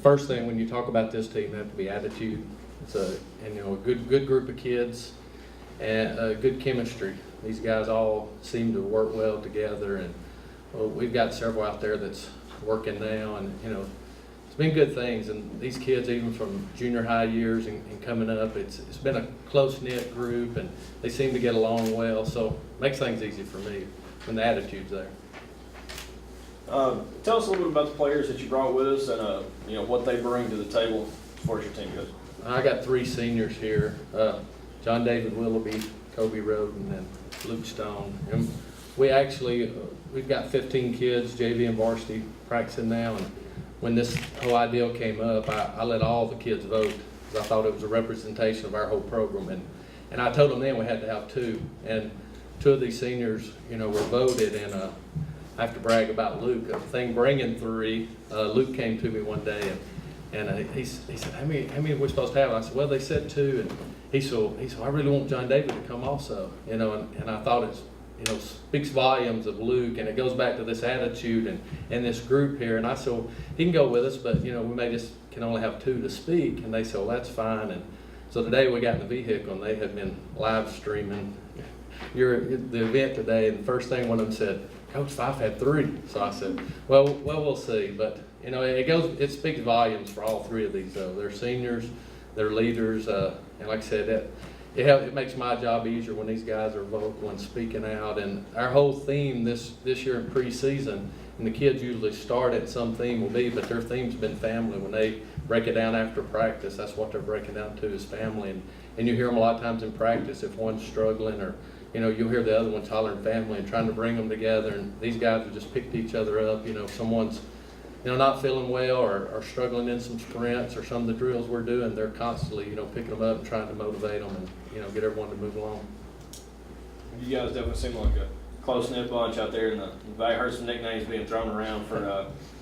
first thing when you talk about this team, have to be attitude. It's a good group of kids and good chemistry. These guys all seem to work well together, and we've got several out there that's working now, and it's been good things. And these kids, even from junior high years and coming up, it's been a close-knit group, and they seem to get along well. So it makes things easy for me when the attitude's there. Tell us a little bit about the players that you brought with us, and what they bring to the table as far as your team goes. I got 3 seniors here: John David Willoughby, Kobe Roden, and Luke Stone. And we've got 15 kids, JV and varsity, practicing now. And when this whole idea came up, I let all the kids vote because I thought it was a representation of our whole program. And I told them then we had to have 2. And 2 of these seniors, were voted. And I have to brag about Luke. A thing bringing 3. Luke came to me one day and he said, how many are we supposed to have? I said, well, they said 2. And he said, I really want John David to come also. And I thought it's, speaks volumes of Luke, and it goes back to this attitude and this group here. And I said, well, he can go with us, but we may just can only have 2 to speak. And they said, well, that's fine. And so today we got in the vehicle, and they have been live streaming the event today. And the first thing one of them said, Coach Fife had 3. So I said, well, we'll see. But it speaks volumes for all 3 of these though. They're seniors, they're leaders, and like I said, it makes my job easier when these guys are vocal and speaking out. And our whole theme this year in preseason, and the kids usually start at some theme will be, but their theme's been family. When they break it down after practice, that's what they're breaking down to, is family. And you hear them a lot of times in practice if one's struggling, or you'll hear the other ones hollering family and trying to bring them together. And these guys have just picked each other up. If someone's not feeling well or struggling in some sprints or some of the drills we're doing, they're constantly, picking them up and trying to motivate them and, get everyone to move along. You guys definitely seem like a close-knit bunch out there in the Valley. I heard some nicknames being thrown around for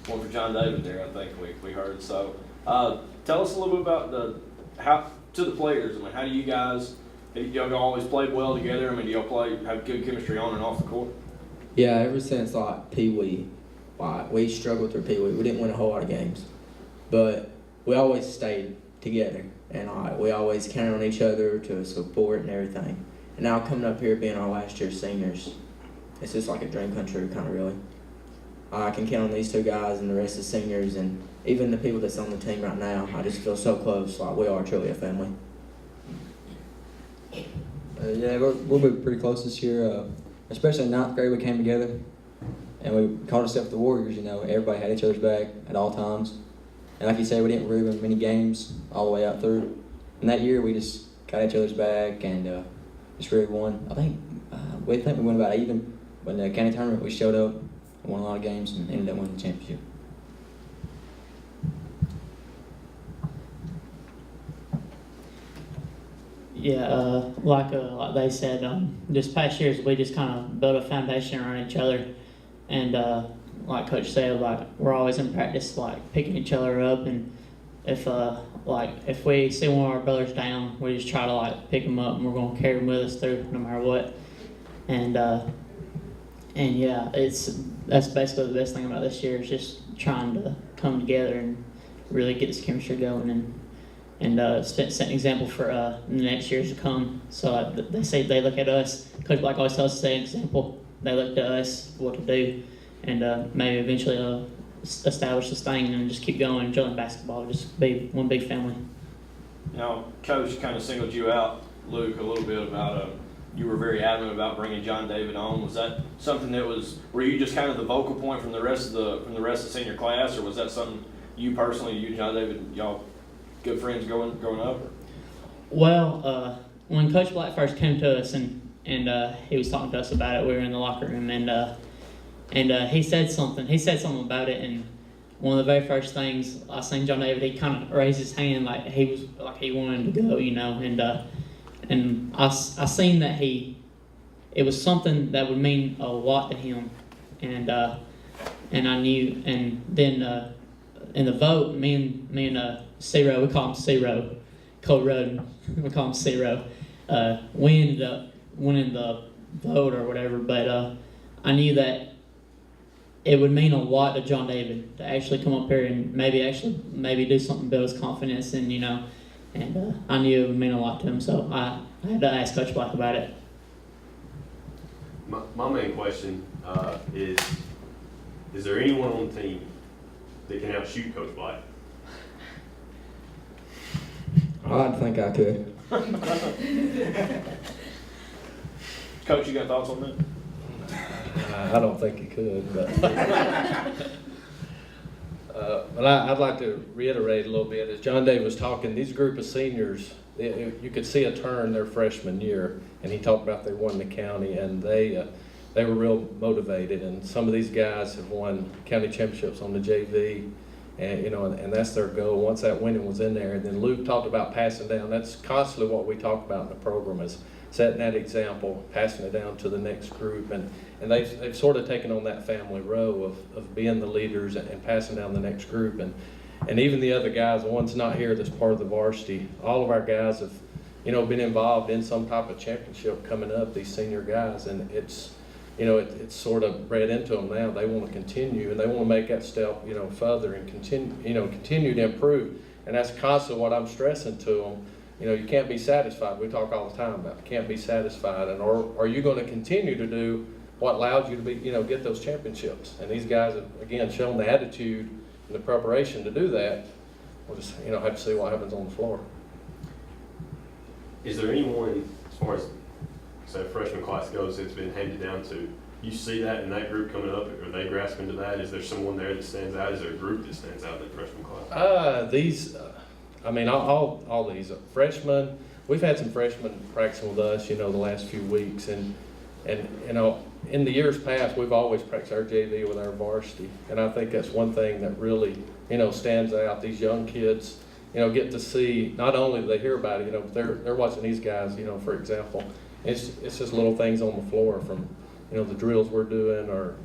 one for John David there, I think we heard. So tell us a little bit about how to the players. How do you guys, y'all always played well together? Do y'all have good chemistry on and off the court? Yeah, ever since Pee Wee. We struggled through Pee Wee. We didn't win a whole lot of games, but we always stayed together, and we always counted on each other to support and everything. And now coming up here, being our last year seniors, it's just like a dream come true, kind of really. I can count on these 2 guys and the rest of the seniors, and even the people that's on the team right now. I just feel so close. We are truly a family. Yeah, we'll be pretty close this year. Especially in 9th grade, we came together. And we called ourselves the Warriors. Everybody had each other's back at all times. And like you say, we didn't really win many games all the way out through. And that year, we just got each other's back and just really won. I think we won about even. When the county tournament, we showed up, won a lot of games, and ended up winning the championship. Yeah, like they said, this past years we just kind of built a foundation around each other. And like Coach said, we're always in practice, picking each other up. And if we see one of our brothers down, we just try to pick them up, and we're gonna carry them with us through no matter what. And yeah, that's basically the best thing about this year, is just trying to come together and really get this chemistry going and set an example for the next years to come. So they look at us. Coach Black always tells us to set an example. They look to us what to do, and maybe eventually establish this thing and just keep going, drilling basketball, just be one big family. Coach kind of singled you out, Luke, a little bit about you were very adamant about bringing John David on. Was that something were you just kind of the vocal point from the rest of the senior class, or was that something you personally, you and John David, y'all good friends growing up? Well, when Coach Black first came to us and he was talking to us about it, we were in the locker room, and he said something about it, and one of the very first things I seen John David, he kind of raised his hand he wanted to go, and I seen that it was something that would mean a lot to him, and I knew, and then in the vote, me and Ciro, we call him Ciro, Cole Roden, we call him Ciro, we ended up winning the vote or whatever, but I knew that it would mean a lot to John David to actually come up here and maybe do something to build his confidence, and I knew it would mean a lot to him, so I had to ask Coach Black about it. My main question is there anyone on the team that can outshoot Coach Black? I think I could. Coach, you got thoughts on that? I don't think he could, but but I'd like to reiterate a little bit. As John Day was talking, these group of seniors, you could see a turn their freshman year, and he talked about they won the county, and they were real motivated. And some of these guys have won county championships on the JV, and and that's their goal. Once that winning was in there, and then Luke talked about passing down. That's constantly what we talk about in the program, is setting that example, passing it down to the next group, and they've sort of taken on that family role of being the leaders and passing down the next group, and even the other guys, the ones not here that's part of the varsity, all of our guys have been involved in some type of championship coming up, these senior guys, and it's it's sort of bred into them now. They want to continue, and they want to make that step further and continue to improve, and that's constantly what I'm stressing to them. You can't be satisfied. We talk all the time about you can't be satisfied, and or are you going to continue to do what allows you to be, get those championships? And these guys have again shown the attitude and the preparation to do that. We'll just have to see what happens on the floor. Is there anyone, as far as say freshman class goes, that's been handed down to? You see that in that group coming up? Are they grasping to that? Is there someone there that stands out? Is there a group that stands out in that freshman class? All these freshmen. We've had some freshmen practicing with us, the last few weeks, and in the years past, we've always practiced our JV with our varsity, and I think that's one thing that really, stands out. These young kids, get to see, not only do they hear about it, but they're watching these guys, for example. It's just little things on the floor from, the drills we're doing or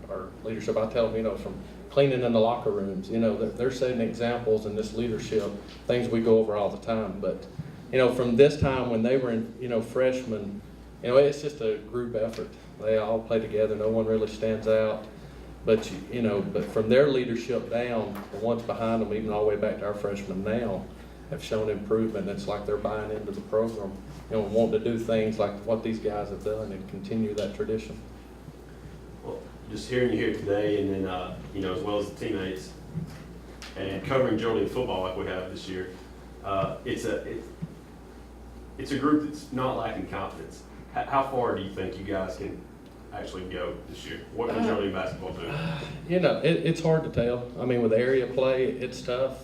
leadership. I tell them, from cleaning in the locker rooms, they're setting examples in this leadership, things we go over all the time. But, from this time when they were in, freshmen, it's just a group effort. They all play together. No one really stands out. But, but from their leadership down, the ones behind them, even all the way back to our freshmen now, have shown improvement. It's like they're buying into the program, wanting to do things like what these guys have done and continue that tradition. Well, just hearing you here today, and then as well as the teammates, and covering Geraldine football like we have this year, it's a group that's not lacking confidence. How far do you think you guys can actually go this year? What can Geraldine basketball do? It's hard to tell. I mean, with area play, it's tough,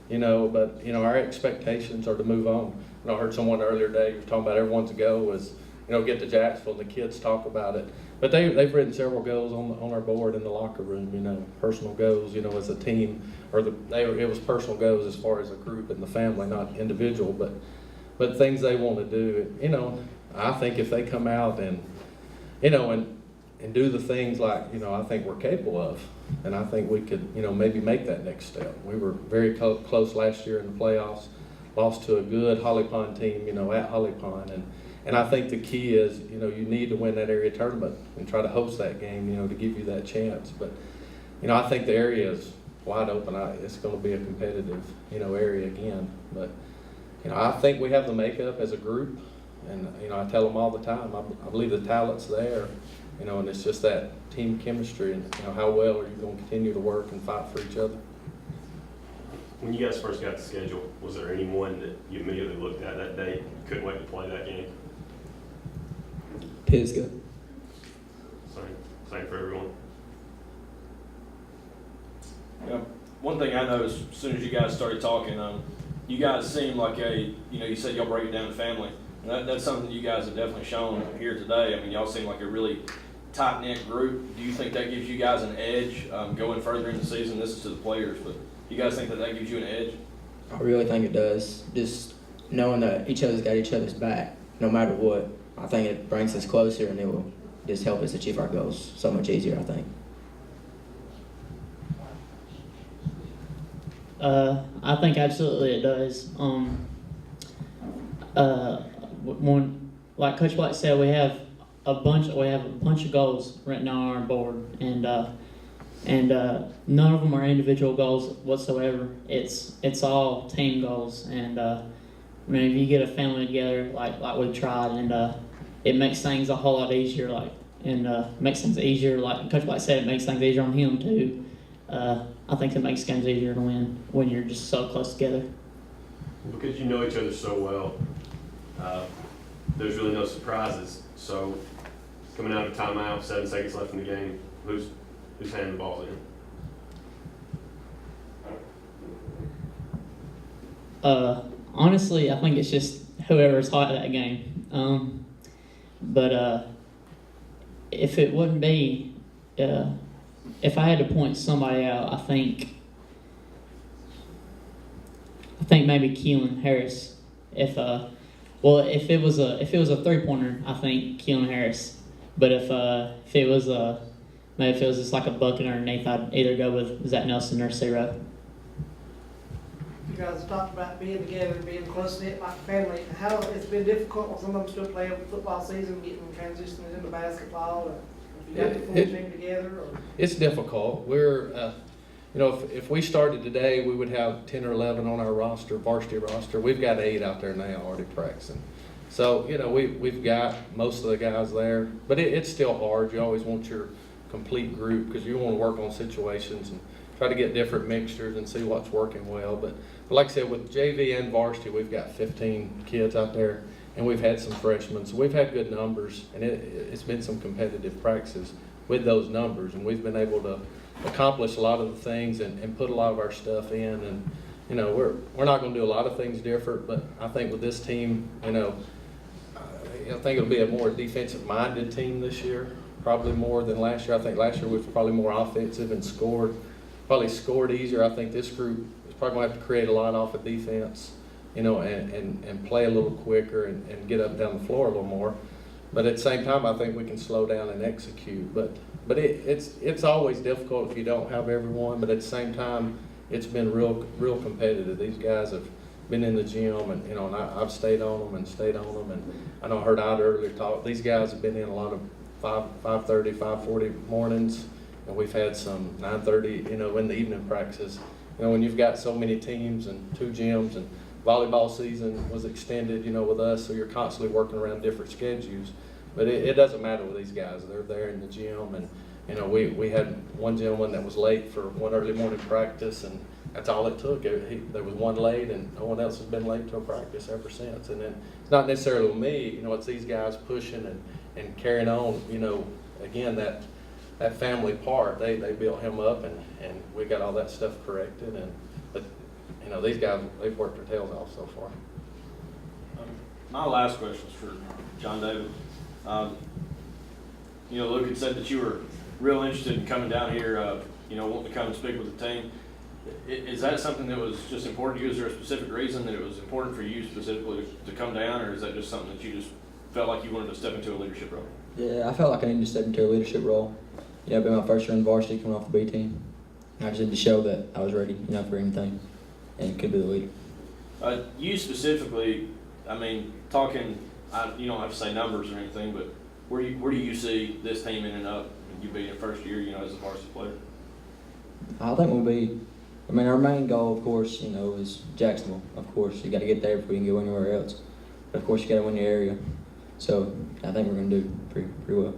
but, our expectations are to move on. I heard someone earlier today talking about everyone's goal was, get to Jacksonville, and the kids talk about it. But they've written several goals on our board in the locker room, personal goals, as a team, it was personal goals as far as a group and the family, not individual, but things they want to do. I think if they come out and do the things like, I think we're capable of, and I think we could, maybe make that next step. We were very close last year in the playoffs, lost to a good Holly Pond team, at Holly Pond, and I think the key is, you need to win that area tournament and try to host that game, to give you that chance. But, I think the area is wide open. It's going to be a competitive, area again. But, I think we have the makeup as a group, and, I tell them all the time, I believe the talent's there, and it's just that team chemistry and, how well are you going to continue to work and fight for each other. When you guys first got the schedule, was there anyone that you immediately looked at that day and couldn't wait to play that game? Pisgah. Same for everyone. One thing I noticed as soon as you guys started talking, you guys seem like you said y'all break it down to family. And that's something you guys have definitely shown here today. I mean, y'all seem like a really tight-knit group. Do you think that gives you guys an edge going further in the season? This is to the players, but do you guys think that gives you an edge? I really think it does. Just knowing that each other's got each other's back, no matter what. I think it brings us closer, and it will just help us achieve our goals so much easier, I think. I think absolutely it does. When, like Coach Black said, we have a bunch of goals written on our board, and and none of them are individual goals whatsoever. It's all team goals, and I mean, if you get a family together like we tried, and it makes things a whole lot easier. Makes things easier. Like Coach Black said, it makes things easier on him too. I think it makes games easier to win when you're just so close together. Because you know each other so well, there's really no surprises. So coming out of timeout, 7 seconds left in the game, who's handing the ball in? Honestly, I think it's just whoever's hot at that game. But if it wouldn't be, if I had to point somebody out, I think maybe Keelan Harris. If it was a 3-pointer, I think Keelan Harris. But if it was just like a bucket underneath, I'd either go with Zach Nelson or Ciro. You guys talked about being together, being close-knit like a family. How it's been difficult when some of them still playing football season, getting transitioned into basketball. Or if you got the full team together, or It's difficult. We're, if we started today, we would have 10 or 11 on our roster, varsity roster. We've got 8 out there now already practicing. So, we've got most of the guys there, but it's still hard. You always want your complete group because you want to work on situations and try to get different mixtures and see what's working well. But like I said, with JV and varsity, we've got 15 kids out there, and we've had some freshmen. So we've had good numbers, and it's been some competitive practices with those numbers, and we've been able to accomplish a lot of the things and put a lot of our stuff in. And, we're not going to do a lot of things different, but I think with this team, I think it'll be a more defensive-minded team this year, probably more than last year. I think last year we were probably more offensive and probably scored easier. I think this group is probably going to have to create a lot off of defense, and play a little quicker and get up and down the floor a little more. But at the same time, I think we can slow down and execute. But it's always difficult if you don't have everyone. But at the same time, it's been real competitive. These guys have been in the gym, and and I've stayed on them. And I know I heard Ida earlier talk. These guys have been in a lot of 5:30, 5:40 mornings, and we've had some 9:30, in the evening practices. When you've got so many teams and 2 gyms, and volleyball season was extended, with us, so you're constantly working around different schedules. But it doesn't matter with these guys. They're there in the gym, and we had one gentleman that was late for one early morning practice, and that's all it took. There was one late, and no one else has been late to a practice ever since. And then it's not necessarily with me, it's these guys pushing and carrying on. Again, that family part, they built him up, and we got all that stuff corrected. But these guys, they've worked their tails off so far. My last question is for John David. Luke had said that you were real interested in coming down here, wanting to come and speak with the team. Is that something that was just important to you? Is there a specific reason that it was important for you specifically to come down, or is that just something that you just felt like you wanted to step into a leadership role? Yeah, I felt like I needed to step into a leadership role. It'd been my first year in varsity coming off the B team. I just needed to show that I was ready, for anything, and could be the leader. You specifically, talking, you don't have to say numbers or anything, but where do you see this team ending up, and you being your first year, as a varsity player? I think we'll be. Our main goal, of course, is Jacksonville. Of course, you got to get there before you can go anywhere else. But of course, you got to win your area. So I think we're going to do pretty well.